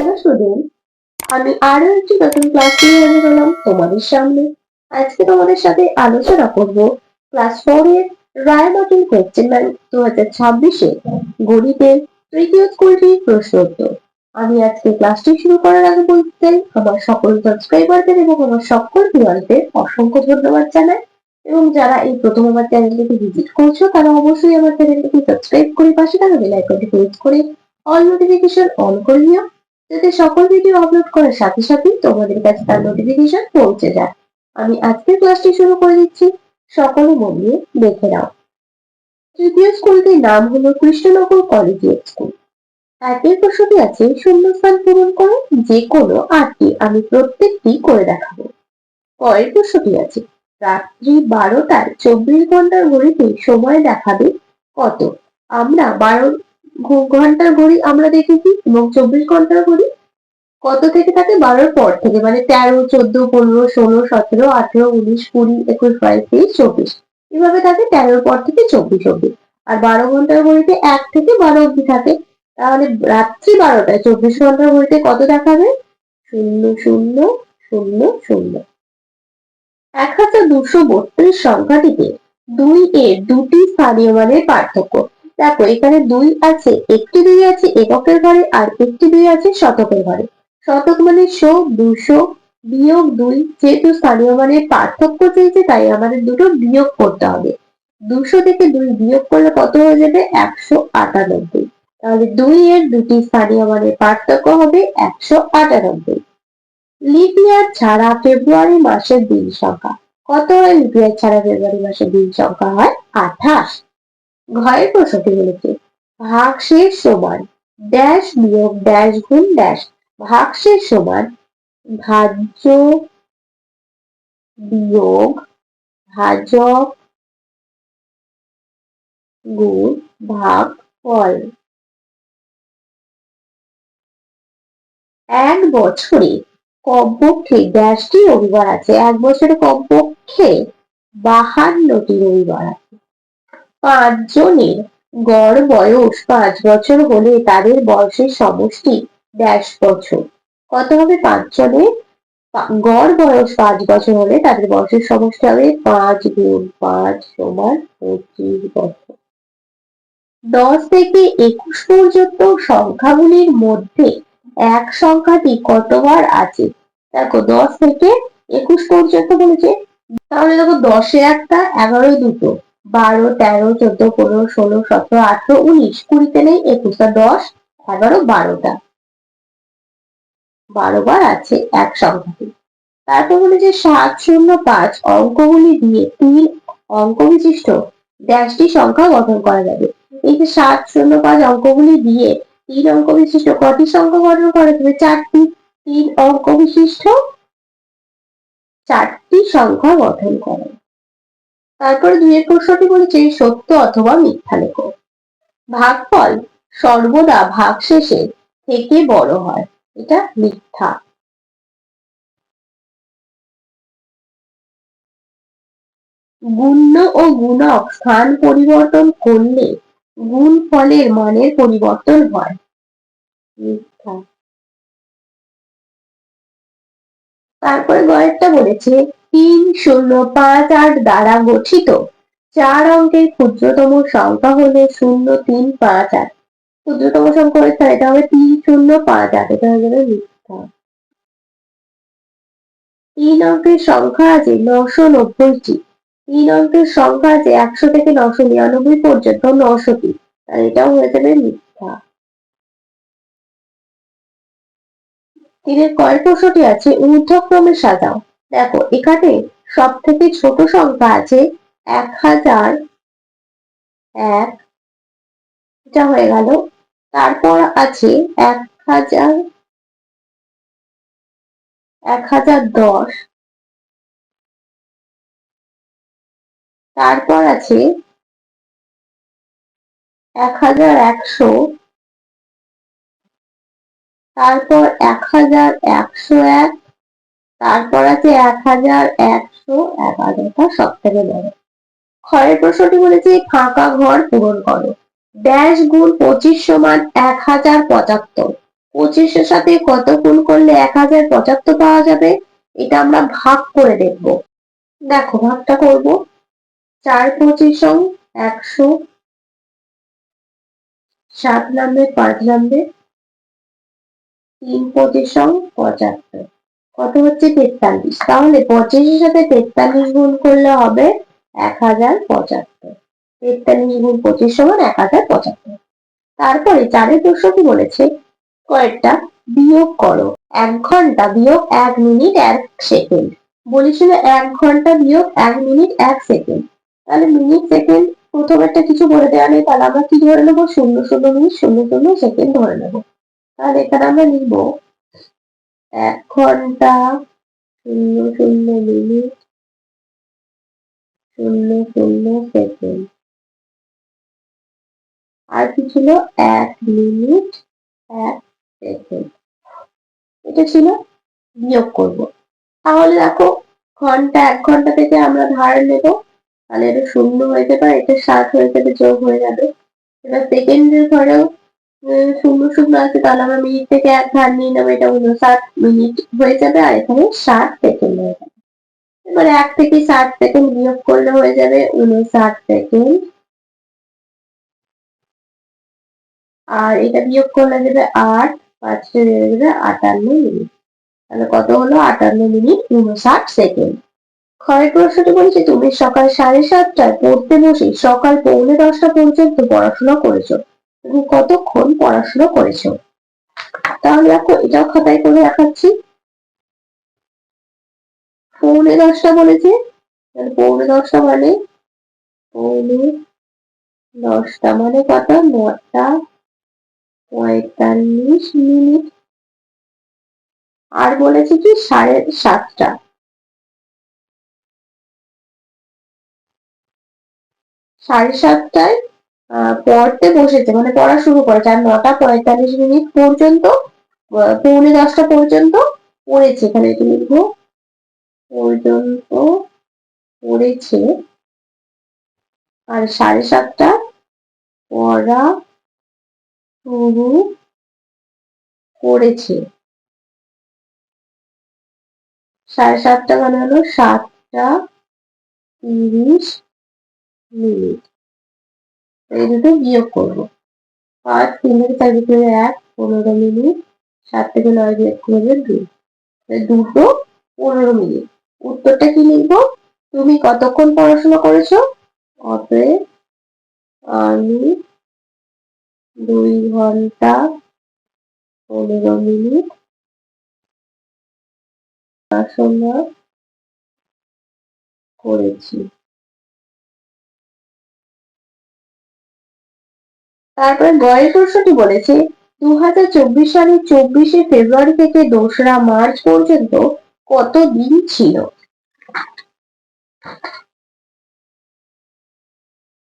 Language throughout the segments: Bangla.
হ্যালো স্টুডেন্ট, আমি আরো একটি নতুন ক্লাস নিয়ে হাজির হলাম তোমাদের সামনে। আজকে তোমাদের সাথে আলোচনা করব ক্লাস 4 এর রায়মার্টিন কোয়েশ্চেন ব্যাংক 2026 গণিতের তৃতীয় স্কুলটির প্রশ্ন উত্তর। আমি আজকে ক্লাসটি শুরু করার আগে বলতে চাই, আমার সকল সাবস্ক্রাইবারদের এবং আমার সকল ভিউয়ারদের অসংখ্য ধন্যবাদ জানাই, এবং যারা এই প্রথম আমার চ্যানেলটিকে ভিজিট করছো তারা অবশ্যই আমার চ্যানেলটিকে সাবস্ক্রাইব করে পাশে থাকা বেল আইকনটি প্রেস করে অল নোটিফিকেশন অন করে নিও, যাতে সকল ভিডিও আপলোড করার সাথে সাথে তোমাদের কাছে তার নোটিফিকেশন পৌঁছে যায়। আমি আজকের ক্লাসটি শুরু করে দিচ্ছি, সকলে মন দিয়ে দেখে নাও। তৃতীয় স্কুলটির নাম হলো কৃষ্ণনগর কলেজিয়েট স্কুল। একের প্রশ্নটি আছে, শূন্যস্থান পূরণ করে যে কোনো 8টি, আমি প্রত্যেকটি করে দেখাবো। পরের প্রশ্নটি আছে, রাত্রি 12টায় 24 ঘন্টার ঘড়িতে সময় দেখাবে কত? আমরা 12 ঘন্টার ঘড়ি আমরা দেখেছি, এবং 24 ঘন্টার ঘড়ি কত থেকে থাকে? 12-র পর থেকে, মানে 13, 14, 15, 16, 17, 18, 19, 20, 21, 22, 23, 24 এভাবে থাকে। 13-র পর থেকে 24 অব্দি। আর 12 ঘন্টার ঘড়িতে 1 থেকে 12 অব্দি থাকে। তাহলে রাত্রি 12টায় 24 ঘন্টার ঘড়িতে কত দেখাবে? 0000। 1232 সংখ্যাটিতে 2 এর দুটি স্থানীয় মানের পার্থক্য। দেখো, এখানে 2 আছে, একটি 2 আছে এককের ঘরে, আর একটি 2 আছে শতকের ঘরে। শতক মানে 100, 200 বিয়োগ 2, যেহেতু স্থানীয় মানের পার্থক্য চেয়েছে তাই আমাদের দুটো বিয়োগ করতে হবে। 200 থেকে 2 বিয়োগ করলে কত হয়ে যাবে? 198। তাহলে 2 এর দুটি স্থানীয় মানের পার্থক্য হবে 198। লিপ ইয়ার ছাড়া ফেব্রুয়ারি মাসের দিন সংখ্যা কত হয়? লিপ ইয়ার ছাড়া ফেব্রুয়ারি মাসের দিন সংখ্যা হয় 28। ঘরের প্রশ্নটি বলেছে, ভাগশেষ সমান ড্যাশ বিয়োগ ড্যাশ গুণ ড্যাশ। ভাগশেষ সমান ভাজ্য বিয়োগ ভাজক গুণ ভাগফল। এক বছরে কমপক্ষে ড্যাশটি রবিবার আছে। এক বছরে কমপক্ষে 52টি রবিবার আছে। 5 জনের গড় বয়স 5 বছর হলে তাদের বয়সের সমষ্টি ড্যাশ বছর। কত হবে? 5 জনের গড় বয়স 5 বছর হলে তাদের বয়সের সমষ্টি হবে 5 গুণ 5 সমান 25 বছর। 10 থেকে 21 পর্যন্ত সংখ্যাগুলির মধ্যে এক সংখ্যাটি কতবার আছে? দেখো, 10 থেকে 21 পর্যন্ত বলেছে, তাহলে দেখো 10-এ একটা, 11-এ দুটো, 12, 13, 14, 15, 16, 17, 18, 19, 20-তে নেই, 21, 10, 11, 12টা, 12 বার আছে এক সংখ্যাটি। তারপর বলেছে 705 অঙ্কগুলি দিয়ে 3 অঙ্ক বিশিষ্ট ড্যাশটি সংখ্যা গঠন করা যাবে। এই যে 705 অঙ্কগুলি দিয়ে 3 অঙ্ক বিশিষ্ট কটি সংখ্যা গঠন করা যাবে? 4টি। 3 অঙ্ক বিশিষ্ট 4টি সংখ্যা গঠন করে। তারপরে 2 এর প্রশ্নটি বলেছে, সত্য অথবা মিথ্যা লেখো। ভাগফল সর্বদা ভাগশেষের থেকে বড় হয়, এটা মিথ্যা। গুণ্য ও গুণক স্থান পরিবর্তন করলে গুণফলের মানের পরিবর্তন হয়, মিথ্যা। তারপরে গয়েরটা বলেছে, 3, 0, 5, 8 দ্বারা গঠিত 4 অঙ্কের ক্ষুদ্রতম সংখ্যা হলো 0, 3, 5, 8। ক্ষুদ্রতম সংখ্যা হচ্ছে, এটা হবে 3, 0, 5, 8, এটা হয়ে যাবে মিথ্যা। 3 অঙ্কের সংখ্যা আছে 990টি। 3 অঙ্কের সংখ্যা আছে 100 থেকে 999 পর্যন্ত 900টি, আর এটাও হয়ে যাবে মিথ্যা। 3 এর কয়ের প্রশ্নটি আছে, ঊর্ধ্বক্রমে সাজাও। দেখো, এখানে সব থেকে ছোট সংখ্যা আছে 1001, এটা হয়ে গেল। তারপর আছে 1000, 1010, তারপর আছে 1100, তারপর 1101, তারপর আছে 1111, এটা সব থেকে বড়। ঘরের প্রশ্নটি বলেছে, ফাঁকা ঘর পূরণ করো। ড্যাশ গুণ 25 সমান 1075। 25-এর সাথে কত গুণ করলে 1075 পাওয়া যাবে? এটা আমরা ভাগ করে দেখব। দেখো ভাগটা করব। 4-25 100, 7 নামবে 5 নামবে, 3-25 75, কত হচ্ছে 43। তাহলে 25-এর সাথে 43 গুণ করলে হবে 1075। 43 গুণ 25 সমান 1075। তারপরে 4-এর প্রশ্নটি বলেছে কয়েকটা বিয়োগ করো। 1 ঘন্টা বিয়োগ 1 মিনিট 1 সেকেন্ড। বলেছিল 1 ঘন্টা বিয়োগ 1 মিনিট 1 সেকেন্ড। তাহলে মিনিট সেকেন্ড প্রথম একটা কিছু বলে দেওয়া নেই, তাহলে আমরা কি ধরে নেবো? 00 মিনিট 00 সেকেন্ড ধরে নেবো। তাহলে এখানে আমরা লিখব 1 ঘন্টা 00 মিনিট 00 সেকেন্ড। আর কি ছিল? 1 মিনিট 1 সেকেন্ড। এটা ছিল। বিয়োগ করব। তাহলে দেখো ঘন্টা 1 ঘন্টা থেকে আমরা ধার নেব, তাহলে এটা 0 হয়ে যাবে, এটা 60 হয়ে যাবে, যোগ হয়ে যাবে। এবার সেকেন্ডের ঘরেও 00 আছে, তাহলে আমরা মিনিট থেকে 1 ধার নিয়ে নেবো, এটা 59 মিনিট হয়ে যাবে, আর এখানে 60 সেকেন্ড হয়ে যাবে। এবার 1 থেকে 60 সেকেন্ড বিয়োগ করলে হয়ে যাবে 59 সেকেন্ড, আর এটা বিয়োগ করলে যাবে 8, 5 হয়ে যাবে 58 মিনিট। তাহলে কত হলো? 58 মিনিট 59 সেকেন্ড। ক্ষয়ের প্রশ্নটি বলছে তুমি সকাল 7:30টায় পড়তে বসে সকাল 9:45 পর্যন্ত পড়াশোনা করেছো। তুমি কতক্ষণ পড়াশোনা করেছো? তাহলে দেখো এটাও খাতায় করে দেখাচ্ছি। 9:45 বলেছে, 9:45 মানে 9:10 মানে কত? 9:45 মিনিট। আর বলেছে কি 7:30, 7:30টায় পড়তে বসেছে, মানে পড়া শুরু করেছে, আর 9:45 মিনিট পর্যন্ত 9:45 পর্যন্ত পড়েছে। এখানে এটা লিখবো পর্যন্ত পড়েছে, আর 7:30 পড়া শুরু করেছে। 7:30 মানে হলো 7:30 মিনিট। এই দুটো বিয়োগ করবো। 5, 3 থেকে 4 বিয়োগ করলে 1, 15 মিনিট। 7 থেকে 9 বিয়োগ করলে 2, 2 15 মিনিট। উত্তরটা কি লিখবো? তুমি কতক্ষণ পড়াশোনা করেছো? অতএব আমি 2 ঘন্টা 15 মিনিট পড়াশোনা করেছি। তারপরে গয়ের প্রশ্নটি বলেছে 2024 সালের 24শে ফেব্রুয়ারি থেকে 2রা মার্চ পর্যন্ত কত দিন ছিল?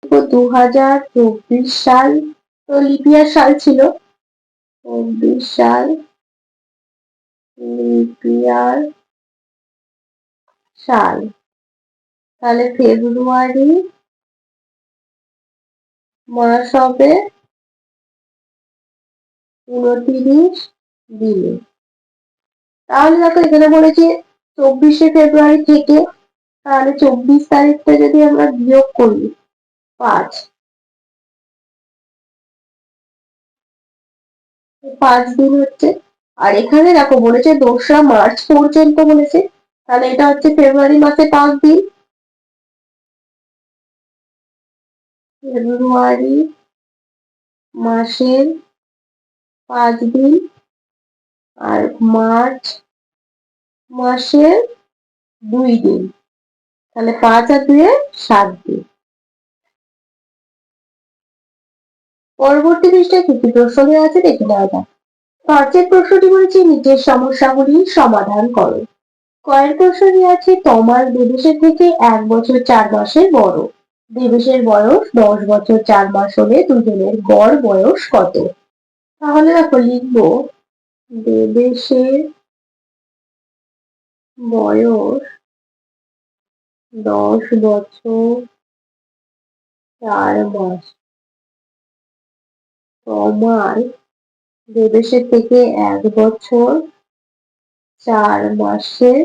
2024 সাল তো লিপিয়ার সাল ছিল, 24 সাল লিপিয়ার সাল। তাহলে ফেব্রুয়ারি মাস হবে 29 দিনে। তাহলে দেখো এখানে বলেছে 24শে ফেব্রুয়ারি থেকে, তাহলে 24 তারিখটা যদি আমরা বিয়োগ করি 5 দিন হচ্ছে। আর এখানে দেখো বলেছে 2রা মার্চ পর্যন্ত বলেছে, তাহলে এটা হচ্ছে ফেব্রুয়ারি মাসে 5 দিন, ফেব্রুয়ারি মাসের 5 দিন, আর মার্চ মাসের 2 দিন। তাহলে 5 আর 2 7 দিন। পরবর্তী পৃষ্ঠায় কি কি প্রশ্ন দেওয়া আছে দেখে নেওয়া যাক। পাঁচের প্রশ্নটি বলেছে নিচের সমস্যাগুলি সমাধান করো। কয়ের প্রশ্ন দেওয়া আছে তমাল দেবেশের থেকে 1 বছর 4 মাসের বড়। দেবেশের বয়স 10 বছর 4 মাস হলে দুজনের গড় বয়স কত? তাহলে দেখো লিখবো দেবেশের বয়স 10 বছর 4 মাস, তমাল দেবেশের থেকে 1 বছর 4 মাসের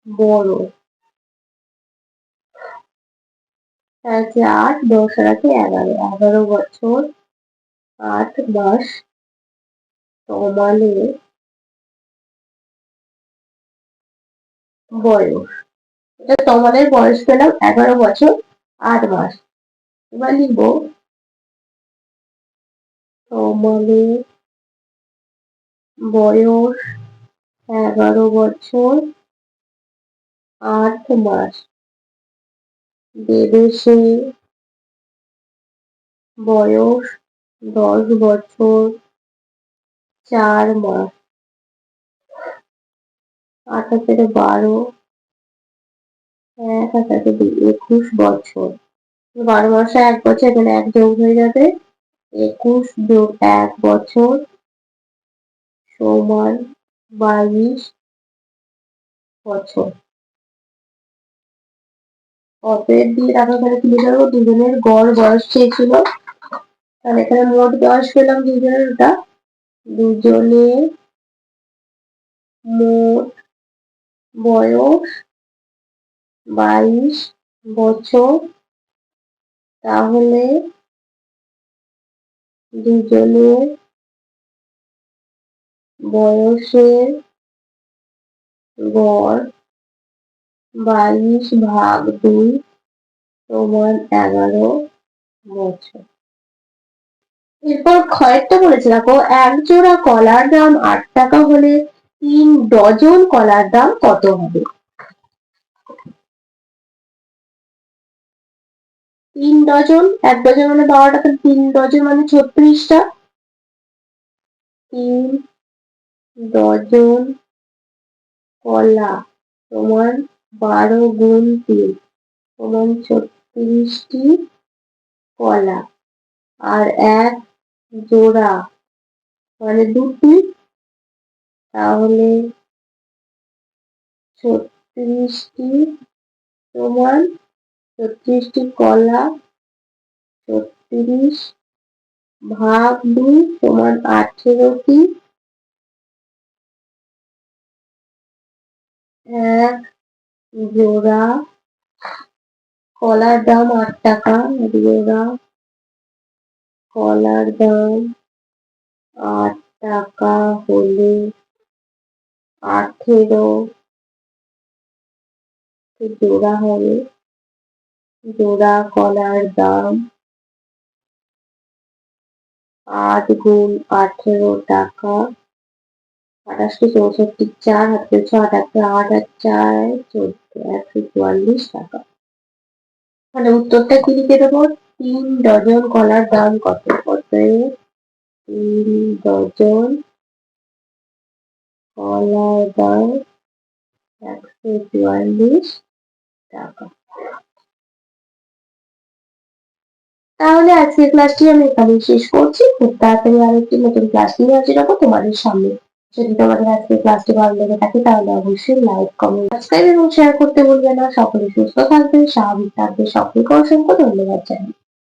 বড়। আছে 8, 10 আর আছে 11, 11 বছর 8 মাস তমালের বয়স। এটা তমালের বয়স পেলাম 11 বছর 8 মাস। এবার লিখব তমালের বয়স 11 বছর 8 মাস। দেবেশের বয়স 10 বছর 4 মাস। 8 আর 12, 1 আর 2, 21 বছর। 12 মাসে 1 বছর, এখানে 1 যোগ হয়ে যাবে। 21 যোগ 1 বছর সমান 22 বছর। অতএব দিয়ে তারপর এখানে তুলে ধরবো দুজনের গড় বয়স চেয়েছিল। তাহলে এখানে মোট বয়স পেলাম দুজনের, ওটা দুজনের মোট বয়স 22 বছর। তাহলে দুজনের বয়সের গড় 22 ভাগ 2 সমান 11 বছর। এরপর ক্ষয়েরটা বলেছে, দেখো 1 জোড়া কলার দাম 8 টাকা হলে 3 ডজন কলার দাম কত হবে? 3 ডজন, 1 ডজন মানে 12টা, 3 ডজন মানে 36টা। 3 ডজন কলা সমান 12 গুণ 3 সমান 36টি কলা। আর 1 জোড়া মানে 2টি, তাহলে 36টি সমান 36টি কলা 36 ভাগ 2 সমান 18টি। 1 জোড়া কলার দাম 8 টাকা, জোড়া কলার দাম 8 টাকা হলে 18 জোড়া হবে। জোড়া কলার দাম 8 গুণ 18 টাকা। 28টি 64, 4 হাতে 6, 8 আর 4 14, 144 টাকা। মানে উত্তরটা কি লিখে দেবো? 3 ডজন কলার দাম কত? অতএব 3 ডজন কলার দাম 144 টাকা। তাহলে আজকের ক্লাসটি আমি এখানেই শেষ করছি। খুব তাড়াতাড়ি আরেকটি নতুন ক্লাস নিয়ে হাজির হবো তোমাদের সামনে। যদি তোমাদের আজকের ক্লাসটি ভালো লেগে থাকে তাহলে অবশ্যই লাইক, কমেন্ট, সাবস্ক্রাইব এবং শেয়ার করতে ভুলবে না। সকলে সুস্থ থাকবে, স্বাভাবিক থাকবে। সকলকে অসংখ্য ধন্যবাদ জানাই।